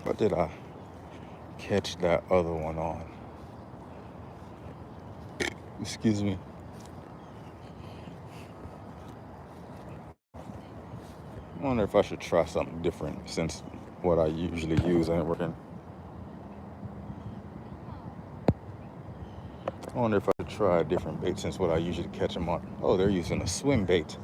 What did I catch that other one on? Excuse me. I wonder if I should try something different since what I usually use ain't working. I wonder if I should try a different bait since what I usually catch them on. Oh, they're using a swim bait.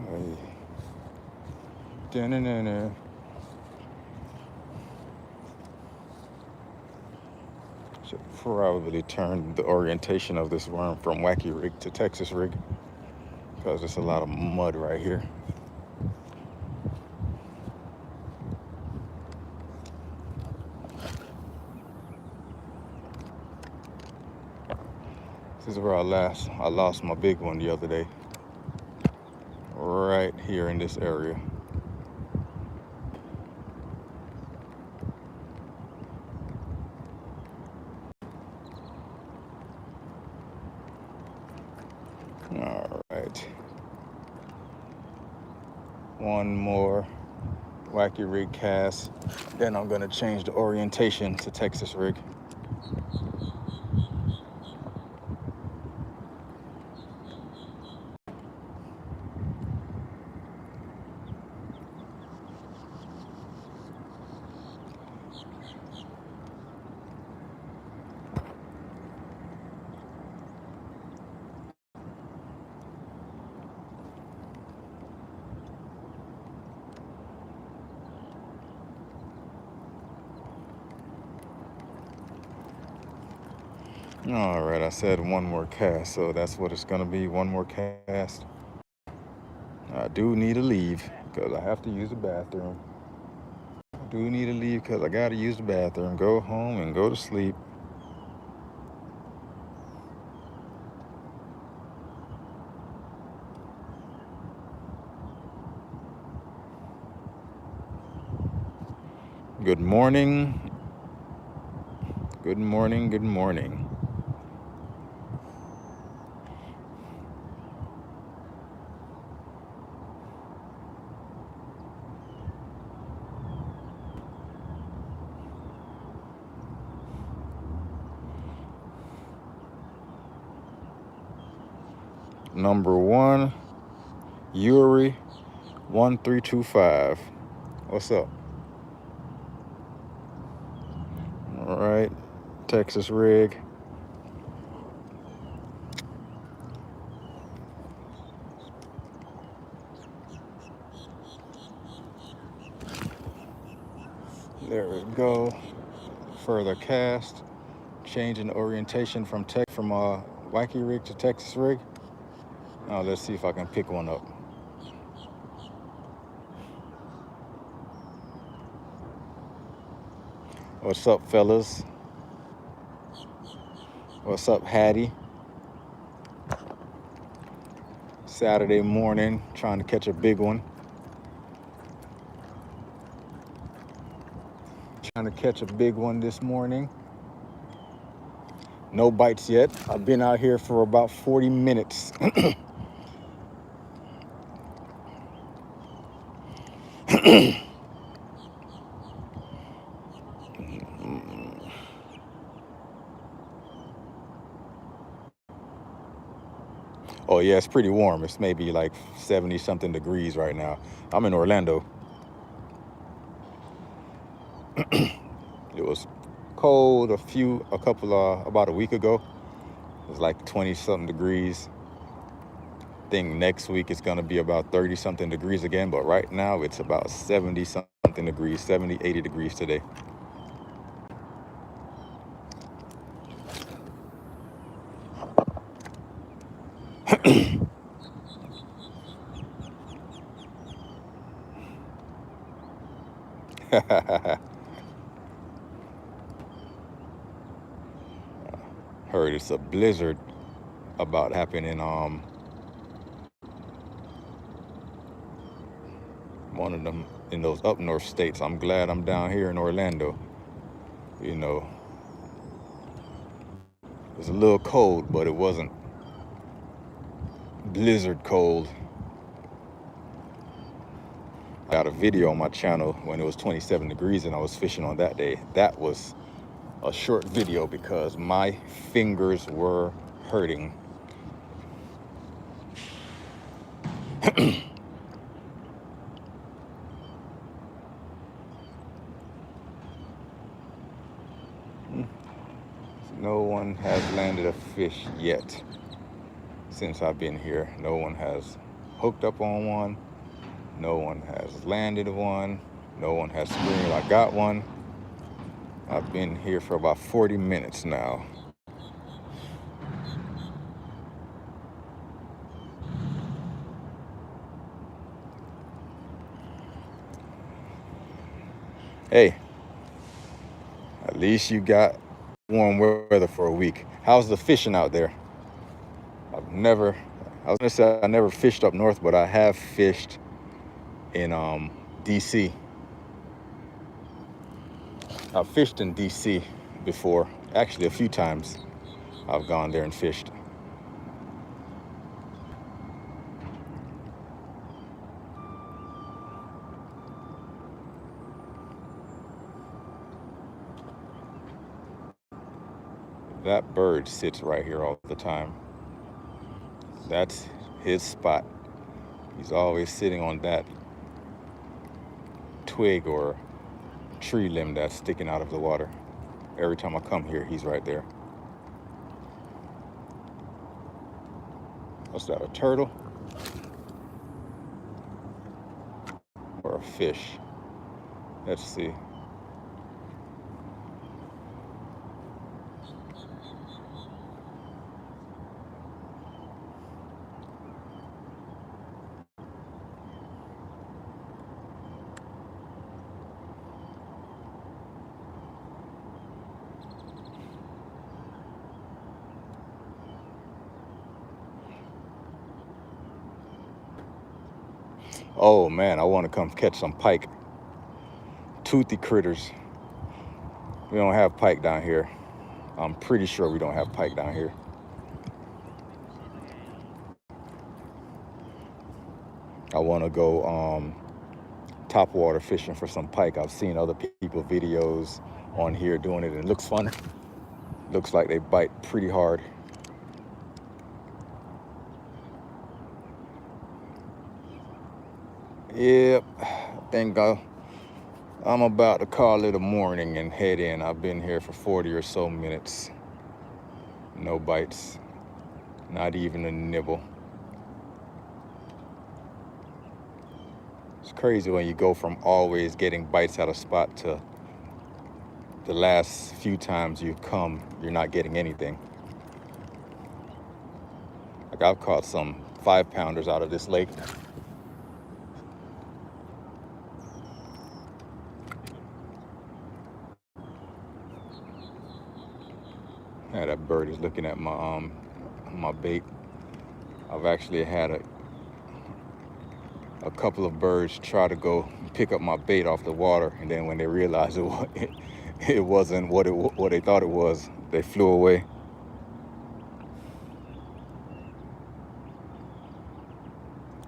Hey. Da-na-na-na. Should probably turn the orientation of this worm from wacky rig to Texas rig because there's a lot of mud right here. This is where I lost my big one the other day. Right here in this area. All right. One more wacky rig cast. Then I'm gonna change the orientation to Texas rig. All right, I said one more cast, so that's what it's gonna be, one more cast. I do need to leave because I have to use the bathroom. I do need to leave because I gotta use the bathroom, go home and go to sleep. Good morning. Good morning, good morning. Number one, Yuri 1325. What's up? All right, Texas rig. There we go. Further cast. Changing the orientation from wacky rig to Texas rig. Now let's see if I can pick one up. What's up, fellas? What's up, Hattie? Saturday morning, trying to catch a big one. Trying to catch a big one this morning. No bites yet. I've been out here for about 40 minutes. Oh yeah, it's pretty warm. It's maybe like 70 something degrees right now. I'm in Orlando. It was cold about a week ago. It was like 20 something degrees. I think next week it's gonna be about 30 something degrees again, but right now it's about 70 something degrees, 70, 80 degrees today. Heard it's a blizzard about happening in one of them in those up north states. I'm glad I'm down here in Orlando. You know, it was a little cold, but it wasn't blizzard cold. I got a video on my channel when it was 27 degrees and I was fishing on that day. That was a short video because my fingers were hurting. No one has landed a fish yet since I've been here. No one has hooked up on one. No one has landed one. No one has screamed, I got one. I've been here for about 40 minutes now. Hey, at least you got warm weather for a week. How's the fishing out there? I was gonna say I never fished up north, but I have fished in DC. I've fished in DC before. Actually, a few times I've gone there and fished. That bird sits right here all the time. That's his spot. He's always sitting on that twig or tree limb that's sticking out of the water. Every time I come here, he's right there. What's that, a turtle? Or a fish? Let's see. Oh man, I want to come catch some pike. Toothy critters. We don't have pike down here. I'm pretty sure we don't have pike down here. I want to go top water fishing for some pike. I've seen other people videos on here doing it and it looks fun. Looks like they bite pretty hard. Yep, I think I'm about to call it a morning and head in. I've been here for 40 or so minutes. No bites, not even a nibble. It's crazy when you go from always getting bites at a spot to the last few times you've come, you're not getting anything. Like I've caught some 5-pounders out of this lake. Yeah, that bird is looking at my bait. I've actually had a couple of birds try to go pick up my bait off the water, and then when they realized it wasn't what they thought it was, they flew away.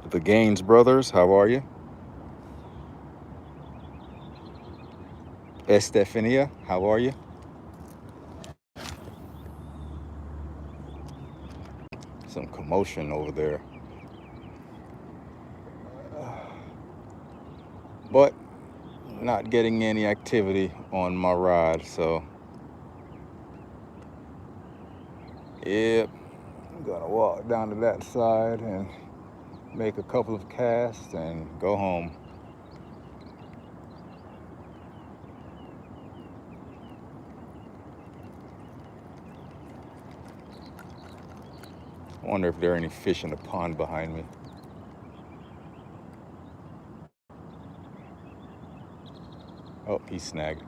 The Gaines brothers, how are you? Estefania, how are you? Some commotion over there. But not getting any activity on my rod, so yep, I'm gonna walk down to that side and make a couple of casts and go home. I wonder if there are any fish in the pond behind me. Oh, he's snagged.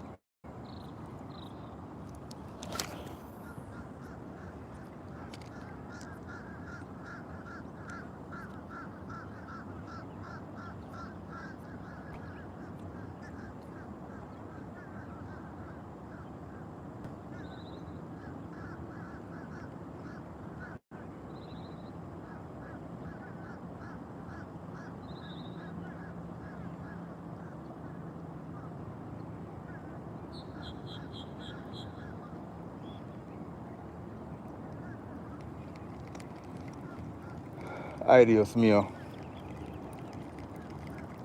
Ay, Dios mío.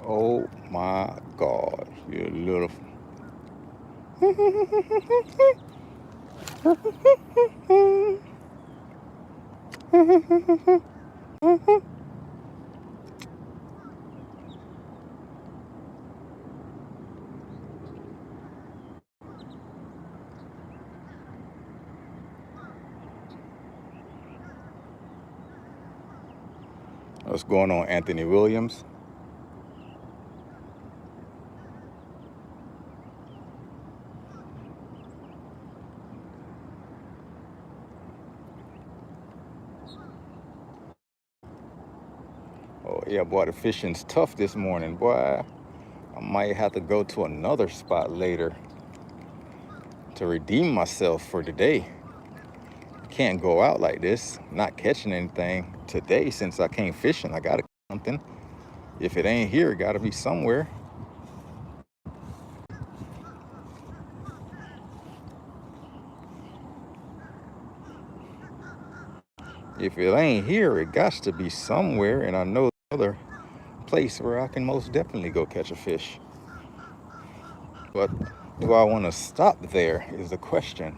Oh my God, you little. What's going on, Anthony Williams? Oh yeah, boy, the fishing's tough this morning, boy. I might have to go to another spot later to redeem myself for today. Can't go out like this, not catching anything today since I came fishing. I gotta catch something. If it ain't here, it gotta be somewhere. If it ain't here, it got to be somewhere, and I know another place where I can most definitely go catch a fish. But do I want to stop there is the question.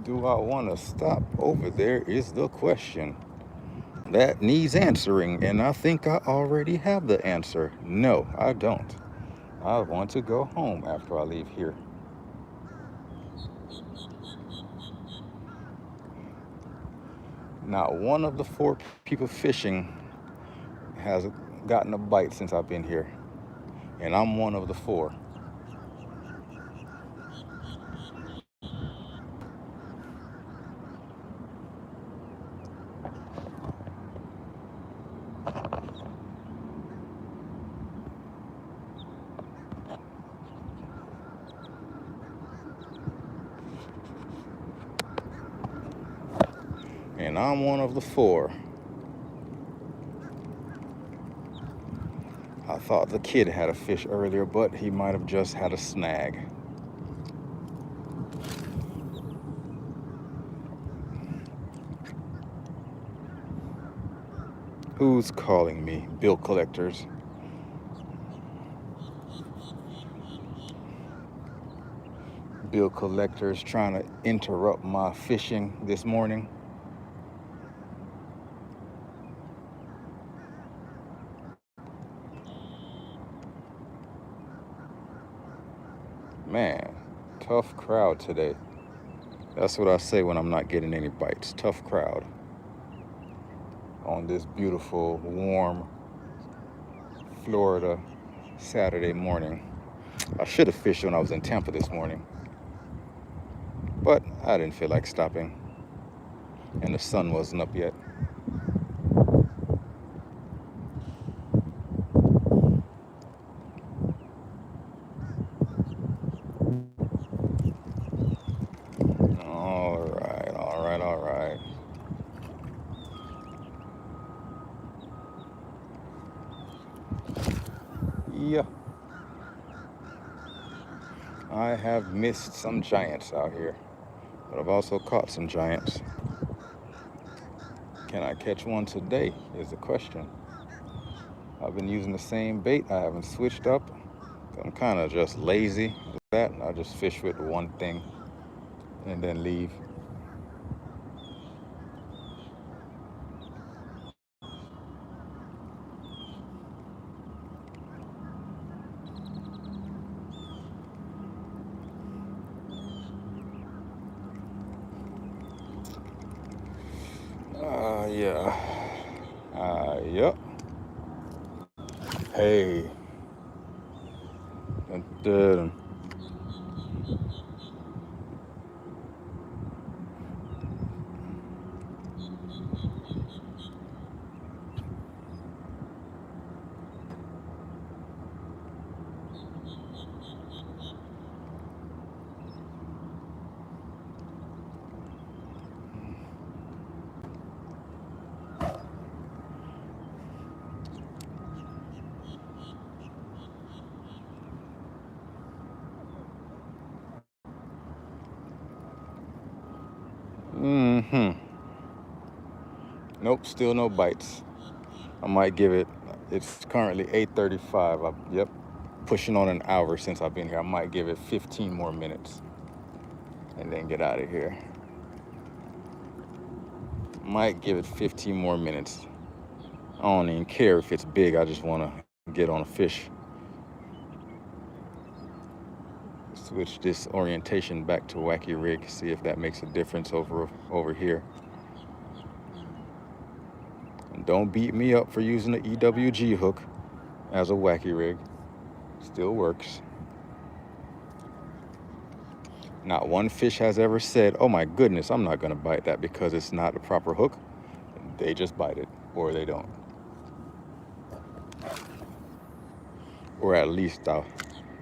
Do I want to stop over there is the question. That needs answering, and I think I already have the answer. No, I don't. I want to go home after I leave here. Not one of the 4 people fishing has gotten a bite since I've been here, and I'm one of the 4. And I'm one of the 4. I thought the kid had a fish earlier, but he might have just had a snag. Who's calling me? Bill collectors. Bill collectors trying to interrupt my fishing this morning. Man, tough crowd today. That's what I say when I'm not getting any bites. Tough crowd. On this beautiful, warm Florida Saturday morning. I should have fished when I was in Tampa this morning, but I didn't feel like stopping, and the sun wasn't up yet. All right, all right, all right. Yeah, I have missed some giants out here, but I've also caught some giants. Can I catch one today is the question. I've been using the same bait. I haven't switched up. I'm kind of just lazy with that. I just fish with one thing and then leave. Yeah. Yep. Hey. Dun. Nope, still no bites. I might give it, it's currently 8:35. Yep, pushing on an hour since I've been here. I might give it 15 more minutes and then get out of here. Might give it 15 more minutes. I don't even care if it's big. I just want to get on a fish. Switch this orientation back to wacky rig, see if that makes a difference over here. And don't beat me up for using the EWG hook as a wacky rig. Still works. Not one fish has ever said, oh my goodness, I'm not gonna bite that because it's not a proper hook. They just bite it, or they don't. Or at least I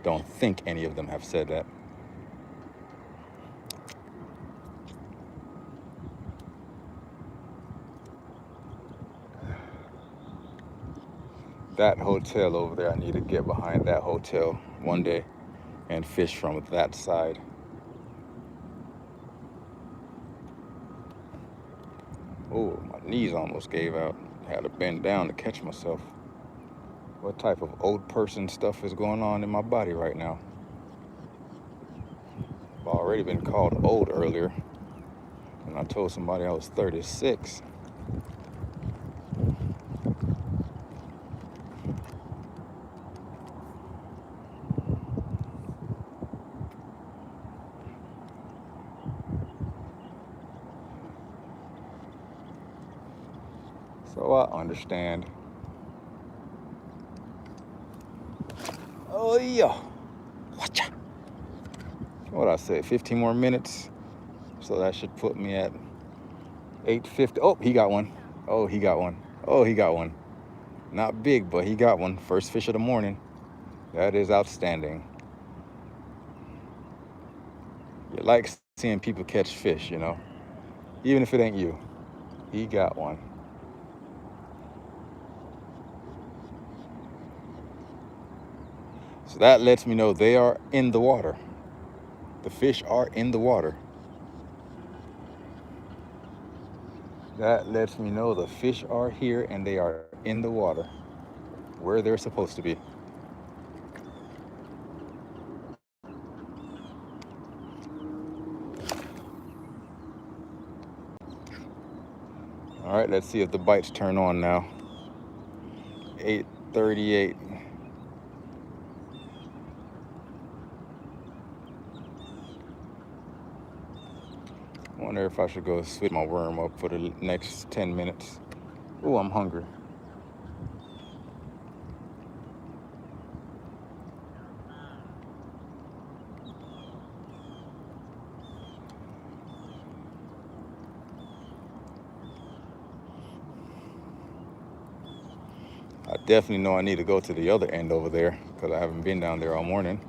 don't think any of them have said that. That hotel over there, I need to get behind that hotel one day and fish from that side. Oh, my knees almost gave out. Had to bend down to catch myself. What type of old person stuff is going on in my body right now? I've already been called old earlier, and I told somebody I was 36. So I understand. Oh yeah. Watcha. What I say, 15 more minutes. So that should put me at 8:50. Oh, he got one. Oh, he got one. Oh, he got one. Not big, but he got one. First fish of the morning. That is outstanding. You like seeing people catch fish, you know, even if it ain't you. He got one. So that lets me know they are in the water. The fish are in the water. That lets me know the fish are here and they are in the water where they're supposed to be. All right, let's see if the bites turn on now. 8:38. Wonder if I should go switch my worm up for the next 10 minutes. Oh, I'm hungry. I definitely know I need to go to the other end over there because I haven't been down there all morning.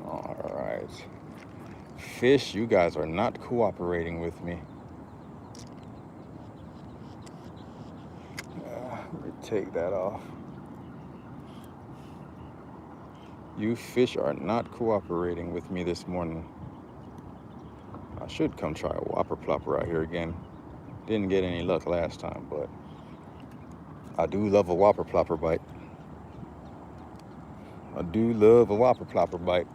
All right. Fish, you guys are not cooperating with me. Let me take that off. You fish are not cooperating with me this morning. I should come try a whopper plopper out here again. Didn't get any luck last time, but I do love a whopper plopper bite. I do love a whopper plopper bite.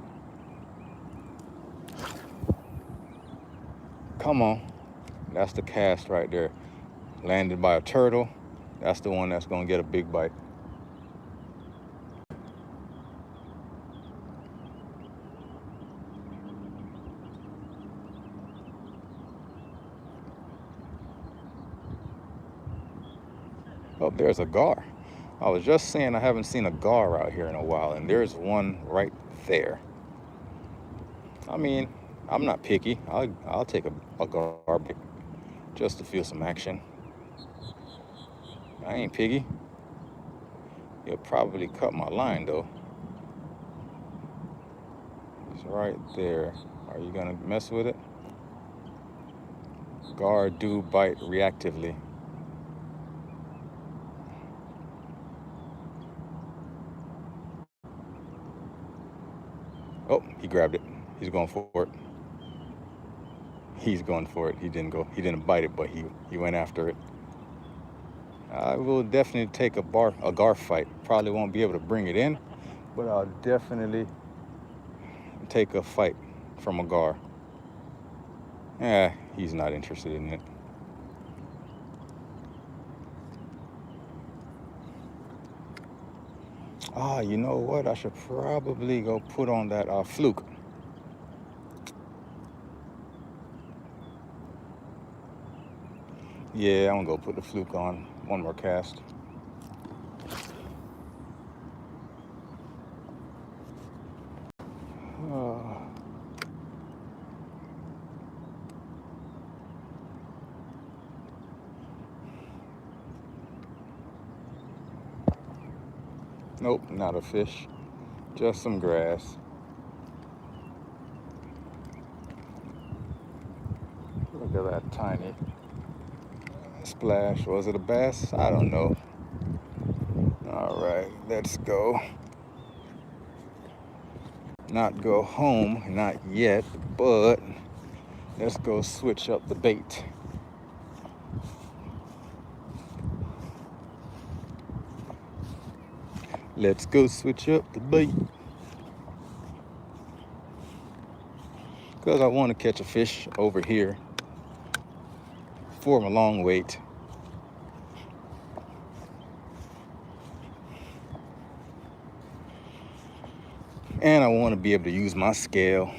Come on. That's the cast right there. Landed by a turtle. That's the one that's gonna get a big bite. Oh, there's a gar. I was just saying I haven't seen a gar out here in a while, and there's one right there. I mean, I'm not picky. I'll take a gar bite just to feel some action. I ain't piggy. You'll probably cut my line though. It's right there. Are you gonna mess with it? Gar do bite reactively. Oh, he grabbed it. He's going for it. He's going for it. He didn't bite it, but he went after it. I will definitely take a gar fight. Probably won't be able to bring it in, but I'll definitely take a fight from a gar. He's not interested in it. You know what? I should probably go put on that fluke. Yeah, I'm gonna go put the fluke on. One more cast. Nope, not a fish. Just some grass. Look at that tiny splash. Was it a bass? I don't know. All right, let's go. Not go home, not yet, but let's go switch up the bait. Let's go switch up the bait. Because I want to catch a fish over here for a long wait. And I want to be able to use my scale.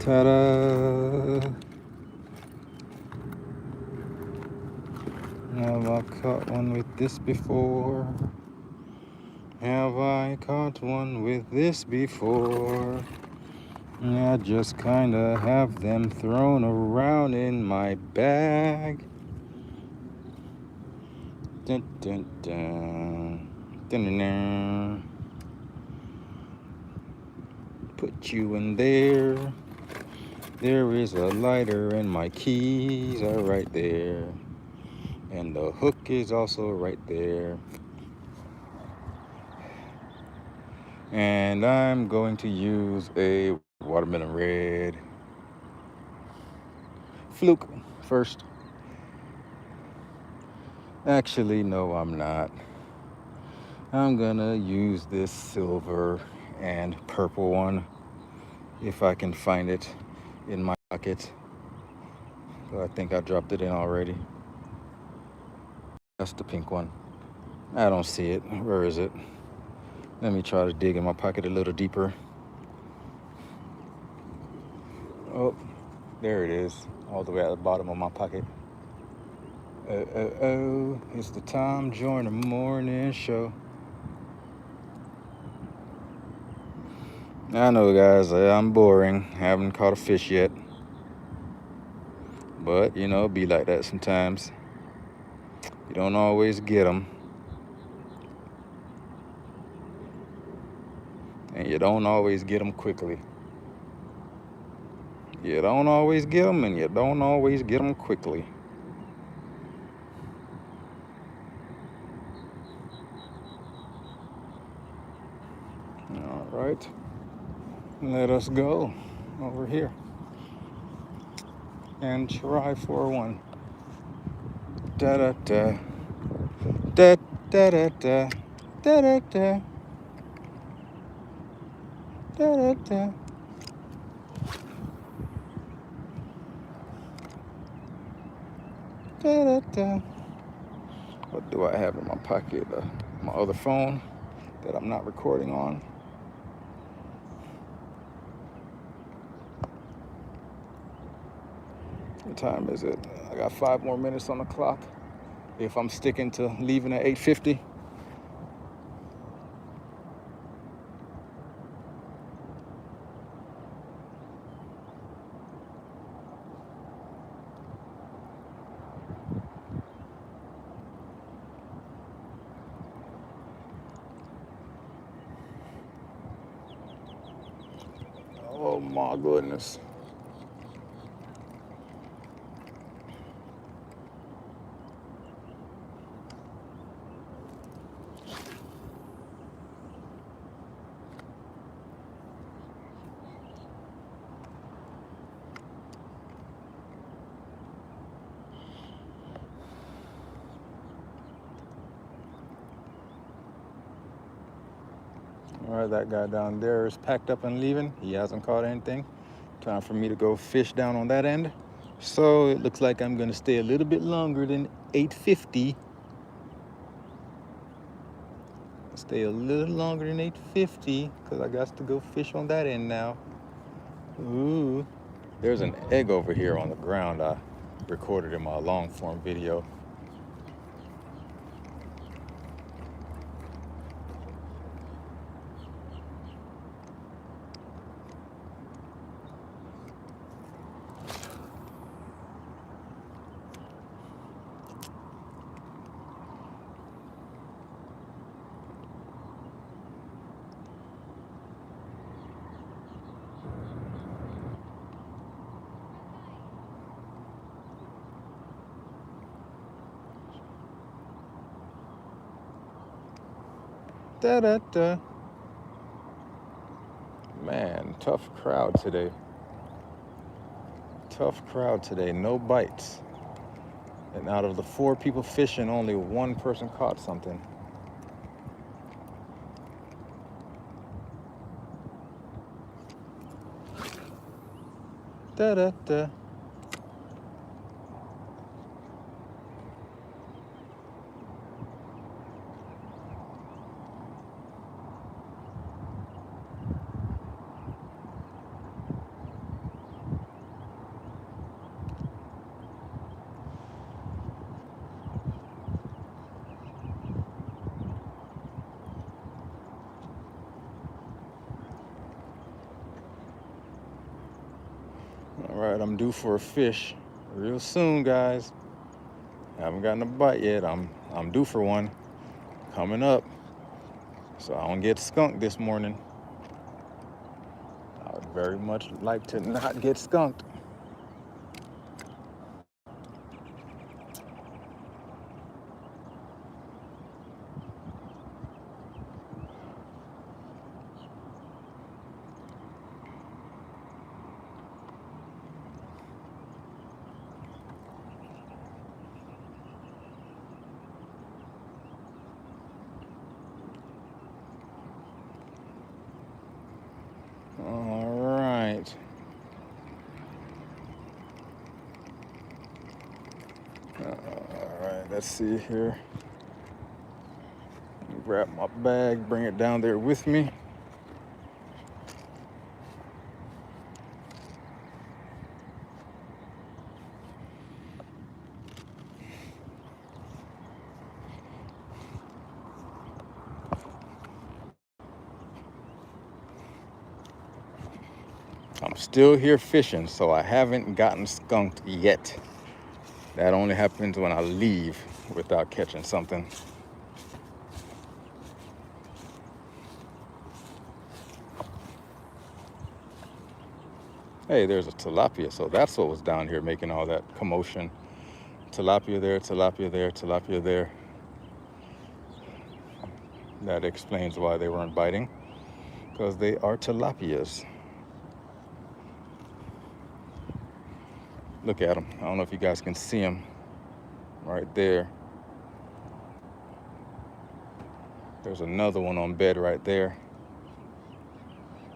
Ta-da! Have I caught one with this before? Have I caught one with this before? I just kinda have them thrown around in my bag. Dun, dun, dun. Dun, dun, dun. Put you in there. There is a lighter and my keys are right there. And the hook is also right there. And I'm going to use a watermelon red fluke first. Actually, no, I'm not. I'm gonna use this silver and purple one if I can find it in my pocket. I think I dropped it in already. That's the pink one. I don't see it. Where is it? Let me try to dig in my pocket a little deeper. Oh, there it is, all the way at the bottom of my pocket. Oh, it's the Tom Joyner Morning Show. I know, guys, I'm boring. Haven't caught a fish yet. But, be like that sometimes. You don't always get them. And you don't always get them quickly. You don't always get them, and you don't always get them quickly. All right. Let us go over here and try for one. Da da da. Da da da da. Da da da. Da da da. Da-da-da. What do I have in my pocket? My other phone that I'm not recording on. What time is it? I got 5 more minutes on the clock. If I'm sticking to leaving at 8:50. Oh my goodness. All right, that guy down there is packed up and leaving. He hasn't caught anything. Time for me to go fish down on that end. So it looks like I'm gonna stay a little bit longer than 8:50. Stay a little longer than 8:50 because I got to go fish on that end now. Ooh. There's an egg over here on the ground I recorded in my long form video. Da-da-da. Man, tough crowd today. Tough crowd today, no bites. And out of the 4 people fishing, only 1 person caught something. Da-da-da. All right, I'm due for a fish real soon, guys. Haven't gotten a bite yet. I'm due for one coming up. So I don't get skunked this morning. I would very much like to not get skunked. All right. All right, let's see here. Grab my bag, bring it down there with me. I'm still here fishing, so I haven't gotten skunked yet. That only happens when I leave without catching something. Hey, there's a tilapia, so that's what was down here making all that commotion. Tilapia there, tilapia there, tilapia there. That explains why they weren't biting, because they are tilapias. Look at them. I don't know if you guys can see them right there. There's another one on bed right there.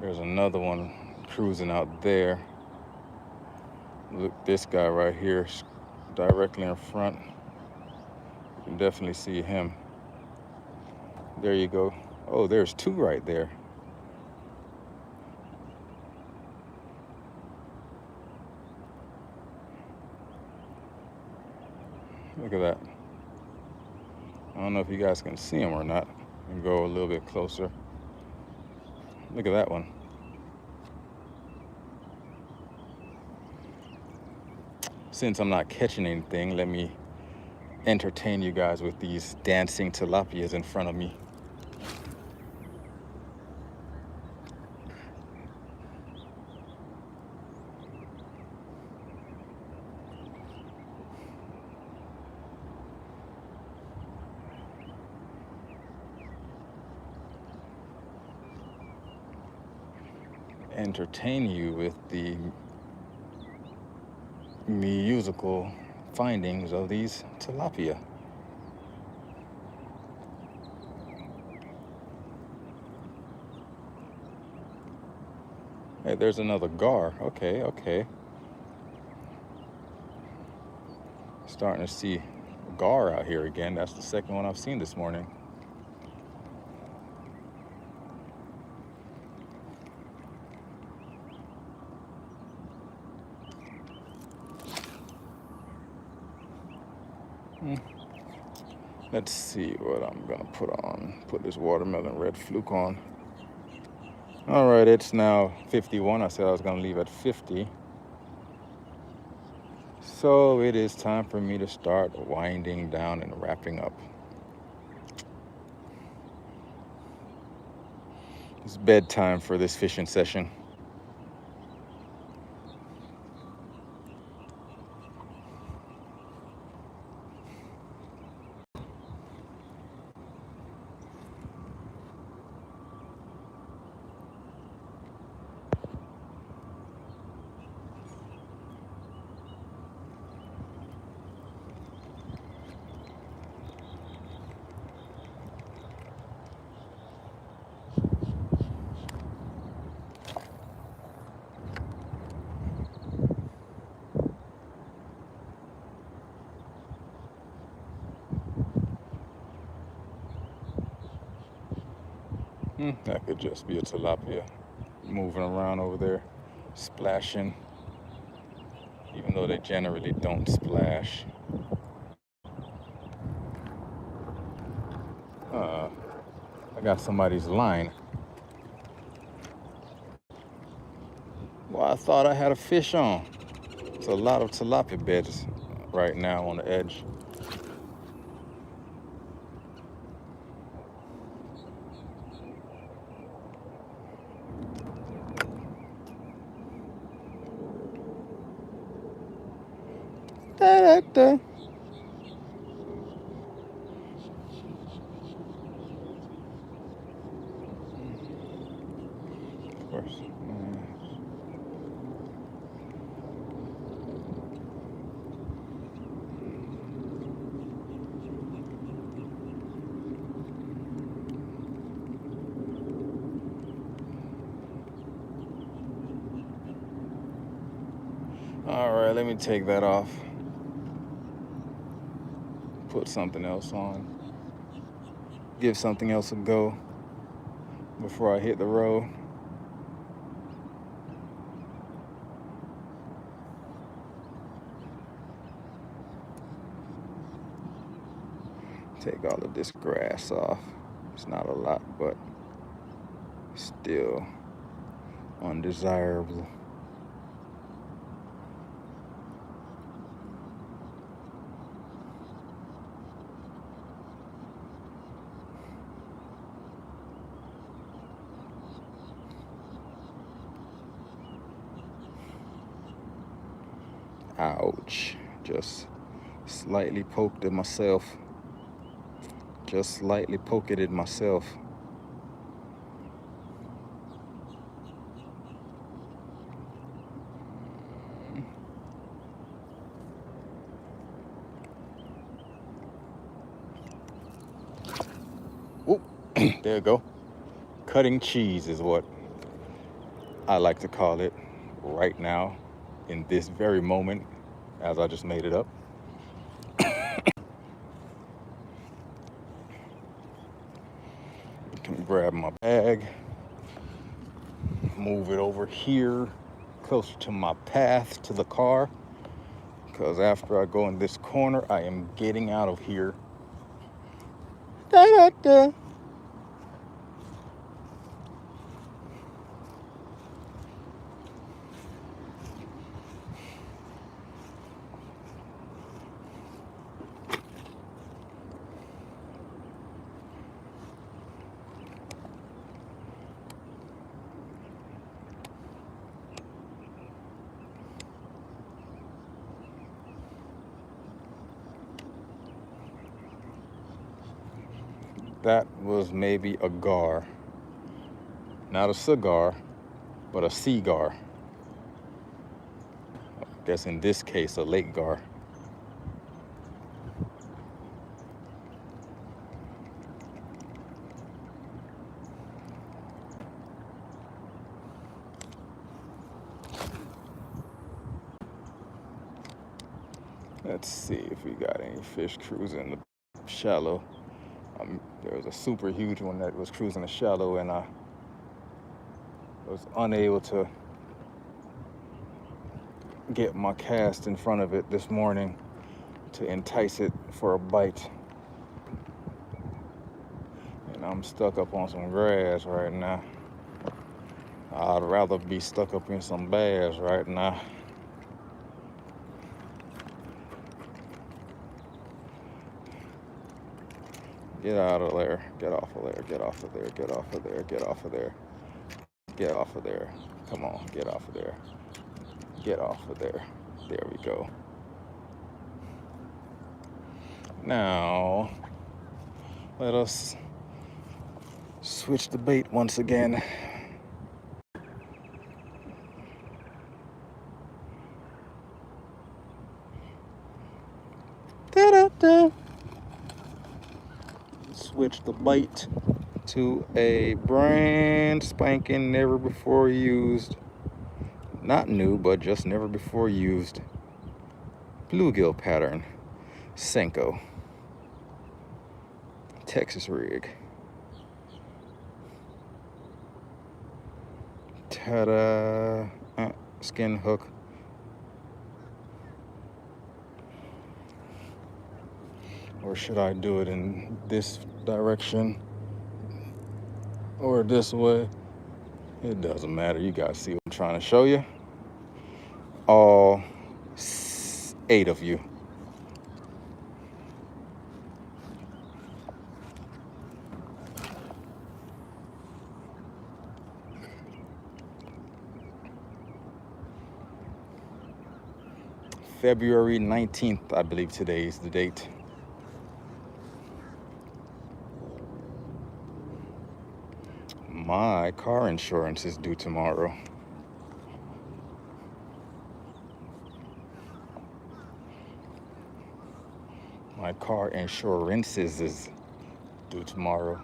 There's another one cruising out there. Look, this guy right here directly in front. You can definitely see him. There you go. Oh, there's two right there. Look at that. I don't know if you guys can see him or not. And go a little bit closer. Look at that one. Since I'm not catching anything, let me entertain you guys with these dancing tilapias in front of me. Entertain you with the musical findings of these tilapia. Hey, there's another gar. Okay. Starting to see gar out here again. That's the second one I've seen this morning. Let's see what I'm gonna put on. Put this watermelon red fluke on. All right, it's now 51. I said I was gonna leave at 50. So it is time for me to start winding down and wrapping up. It's bedtime for this fishing session. That could just be a tilapia moving around over there, splashing, even though they generally don't splash. I got somebody's line. Well, I thought I had a fish on. It's a lot of tilapia beds right now on the edge. Da-da-da. Of course. All right, let me take that off. Put something else on. Give something else a go before I hit the road. Take all of this grass off. It's not a lot, but still undesirable. Ouch. Just slightly poked it myself. Just slightly poked it myself. Oop, there you go. Cutting cheese is what I like to call it right now, in this very moment, as I just made it up. Can grab my bag, move it over here, closer to my path to the car, because after I go in this corner, I am getting out of here. Da-da-da. That was maybe a gar. Not a cigar, but a cigar. I guess in this case, a lake gar. Let's see if we got any fish cruising the shallow. There was a super huge one that was cruising the shallow, and I was unable to get my cast in front of it this morning to entice it for a bite. And I'm stuck up on some grass right now. I'd rather be stuck up in some bass right now. Get out of there. Get off of there. Get off of there. Get off of there. Get off of there. Get off of there. Come on, get off of there. Get off of there. There we go. Now, let us switch the bait once again. Da-da-da. Switch the bait to a brand spanking, never before used, not new, but just never before used bluegill pattern Senko Texas rig. Ta-da! Skin hook. Or should I do it in this direction or this way? It doesn't matter. You guys see what I'm trying to show you. All 8 of you. February 19th, I believe today is the date. My car insurance is due tomorrow. My car insurance is due tomorrow.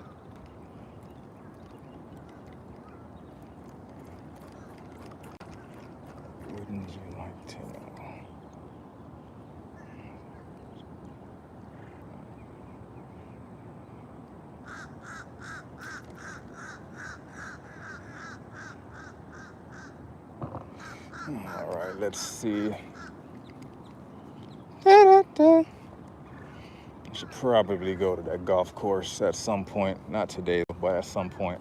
Wouldn't you like to know? All right, let's see. Da-da-da. I should probably go to that golf course at some point. Not today, but at some point.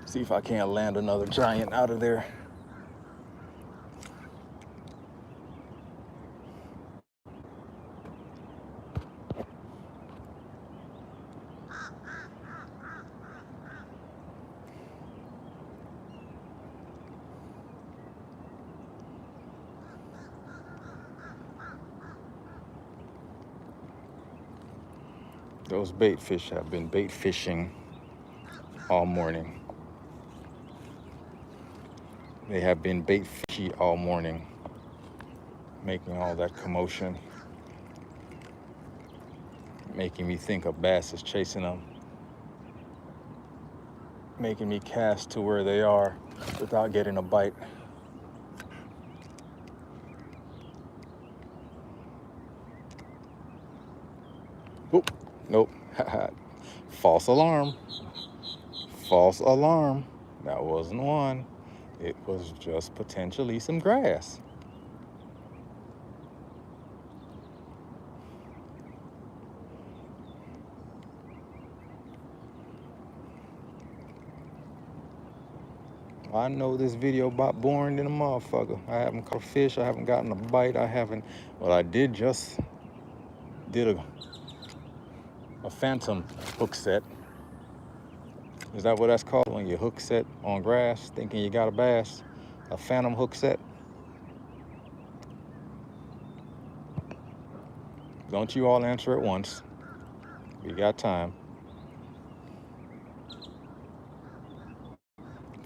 See if I can't land another giant out of there. Those bait fish have been bait fishing all morning. They have been bait fishy all morning, making all that commotion, making me think a bass is chasing them, making me cast to where they are without getting a bite. Oop, nope, false alarm. false alarm. That wasn't one. It was just potentially some grass. I know this video about boring than a motherfucker. I haven't caught a fish. I haven't gotten a bite. Well, I did a phantom hook set. Is that what that's called when you hook set on grass thinking you got a bass? A phantom hook set? Don't you all answer at once. We got time.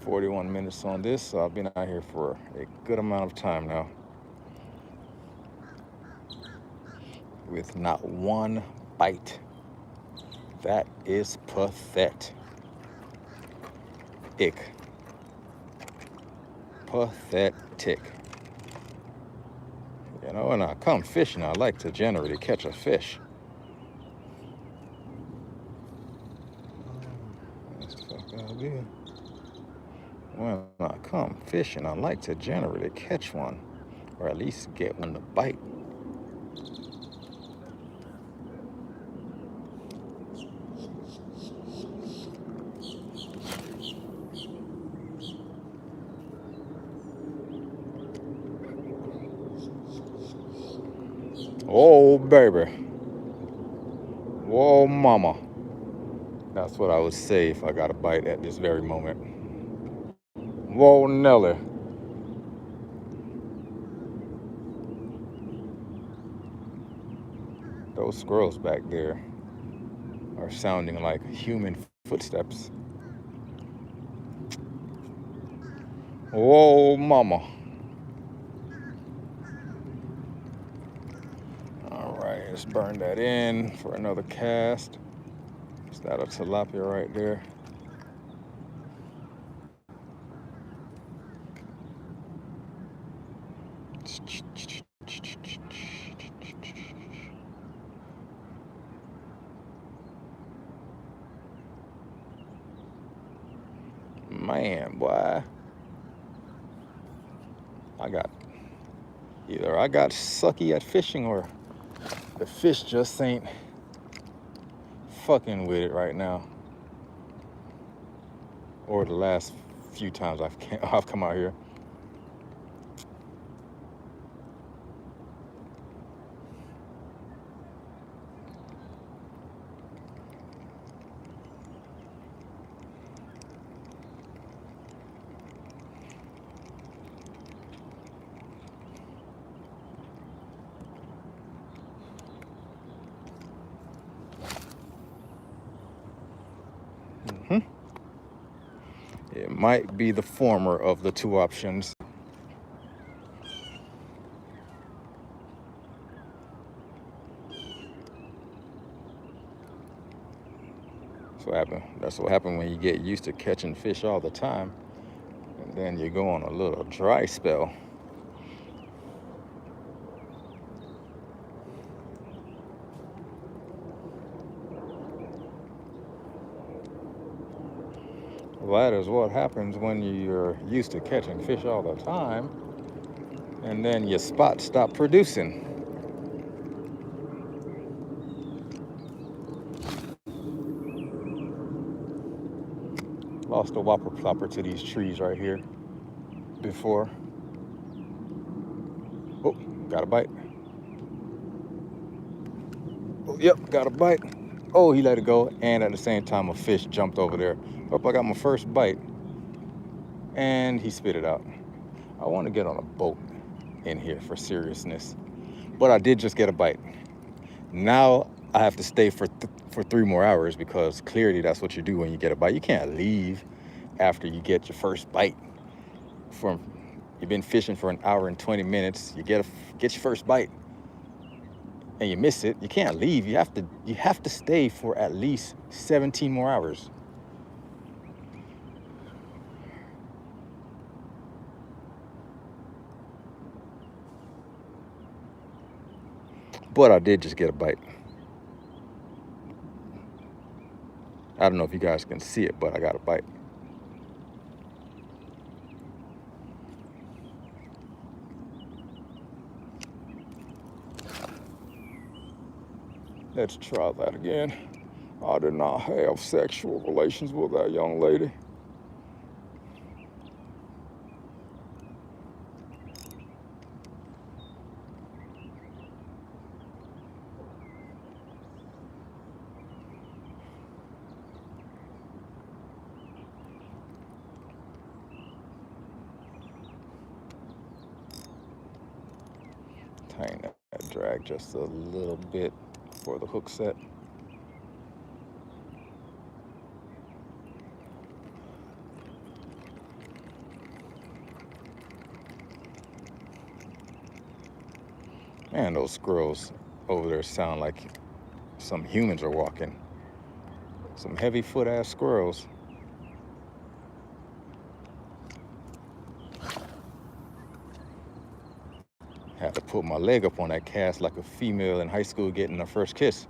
41 minutes on this, so I've been out here for a good amount of time now. With not one bite. That is pathetic. Pathetic. You know, when I come fishing, I like to generally catch a fish. When I come fishing, I like to generally catch one, or at least get one to bite. Oh, baby. Whoa, mama. That's what I would say if I got a bite at this very moment. Whoa, Nelly. Those squirrels back there are sounding like human footsteps. Whoa, mama. All right, let's burn that in for another cast. Is that a tilapia right there? Man, boy. Either I got sucky at fishing or the fish just ain't fucking with it right now. Or the last few times I've come out here. It might be the former of the two options. That's what happened when you get used to catching fish all the time, and then you go on a little dry spell. That is what happens when you're used to catching fish all the time, and then your spots stop producing. Lost a whopper plopper to these trees right here before. Oh, got a bite. Oh, yep, got a bite. Oh, he let it go, and at the same time, a fish jumped over there. Oh, I got my first bite, and he spit it out. I want to get on a boat in here for seriousness, but I did just get a bite. Now I have to stay for 3 more hours because clearly that's what you do when you get a bite. You can't leave after you get your first bite. You've been fishing for an hour and 20 minutes. You get your first bite, and you miss it. You can't leave. You have to stay for at least 17 more hours. But I did just get a bite. I don't know if you guys can see it, but I got a bite. Let's try that again. I did not have sexual relations with that young lady. Tighten that drag just a little bit for the hook set. Man, those squirrels over there sound like some humans are walking. Some heavy foot ass squirrels. Had to put my leg up on that cast like a female in high school getting her first kiss.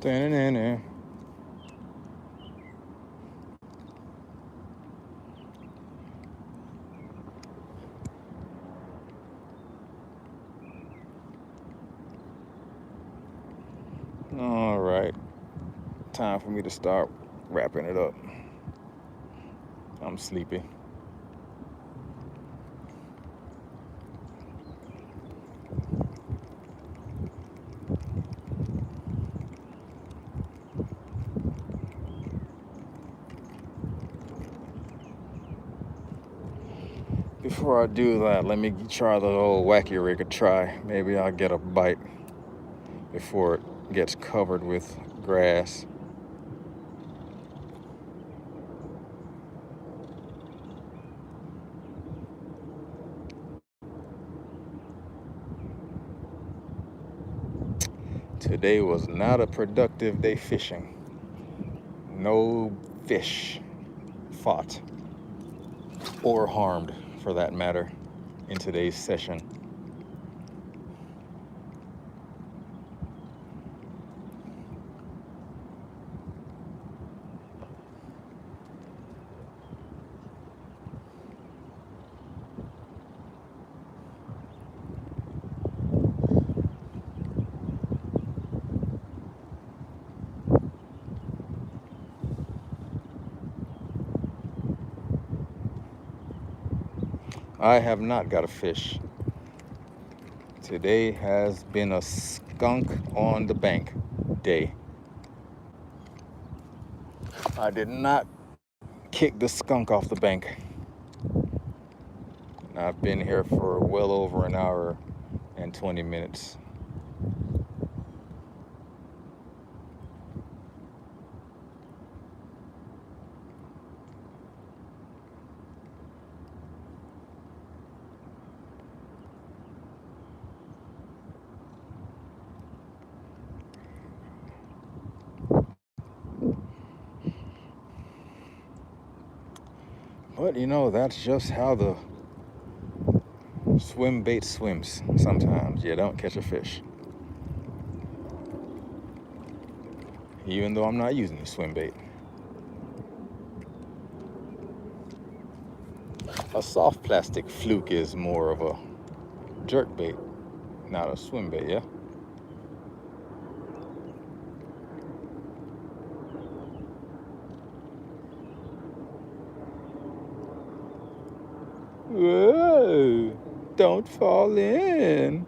Da-na-na-na. All right, time for me to start wrapping it up. I'm sleepy. Before I do that, let me try the old wacky rig a try. Maybe I'll get a bite before it gets covered with grass. Today was not a productive day fishing. No fish fought or harmed, for that matter, in today's session. I have not got a fish. Today has been a skunk on the bank day. I did not kick the skunk off the bank. I've been here for well over an hour and 20 minutes. But you know, that's just how the swim bait swims. Sometimes you don't catch a fish. Even though I'm not using the swim bait. A soft plastic fluke is more of a jerk bait, not a swim bait, yeah? Whoa, don't fall in.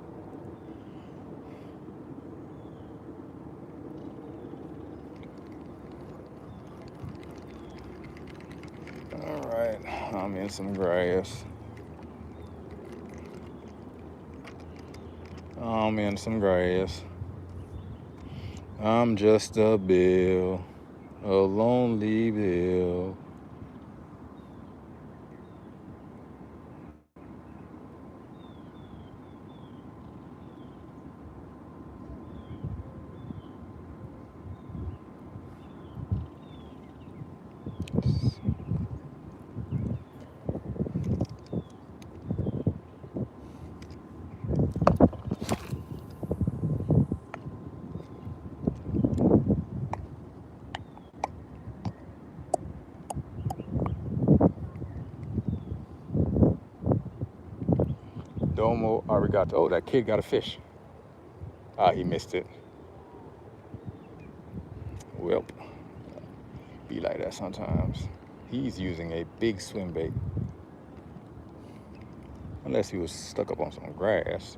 right, I'm in some grass. I'm in some grass. I'm just a bill, a lonely bill. Domo arigato. Oh, that kid got a fish. Ah, he missed it. Well, be like that sometimes. He's using a big swim bait. Unless he was stuck up on some grass.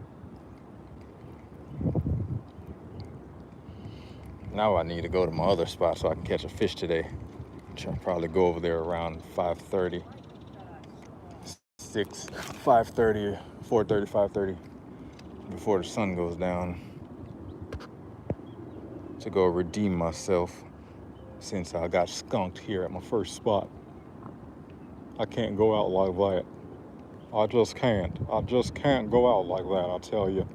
Now I need to go to my other spot so I can catch a fish today. I'll probably go over there around 5:30. 5:30, 4:30, 5:30, before the sun goes down, to go redeem myself since I got skunked here at my first spot. I can't go out like that. I just can't. I just can't go out like that, I tell you.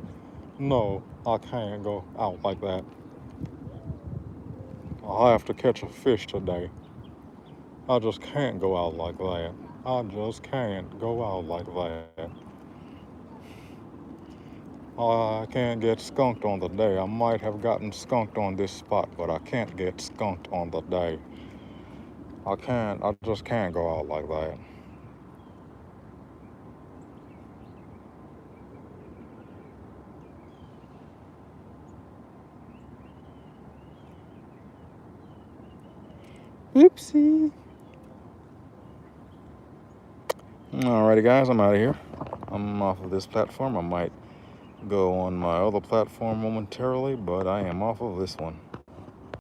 No, I can't go out like that. I'll have to catch a fish today. I just can't go out like that. I just can't go out like that. I can't get skunked on the day. I might have gotten skunked on this spot, but I can't get skunked on the day. I just can't go out like that. Oopsie. Alrighty, guys, I'm out of here. I'm off of this platform. I might go on my other platform momentarily, but I am off of this one.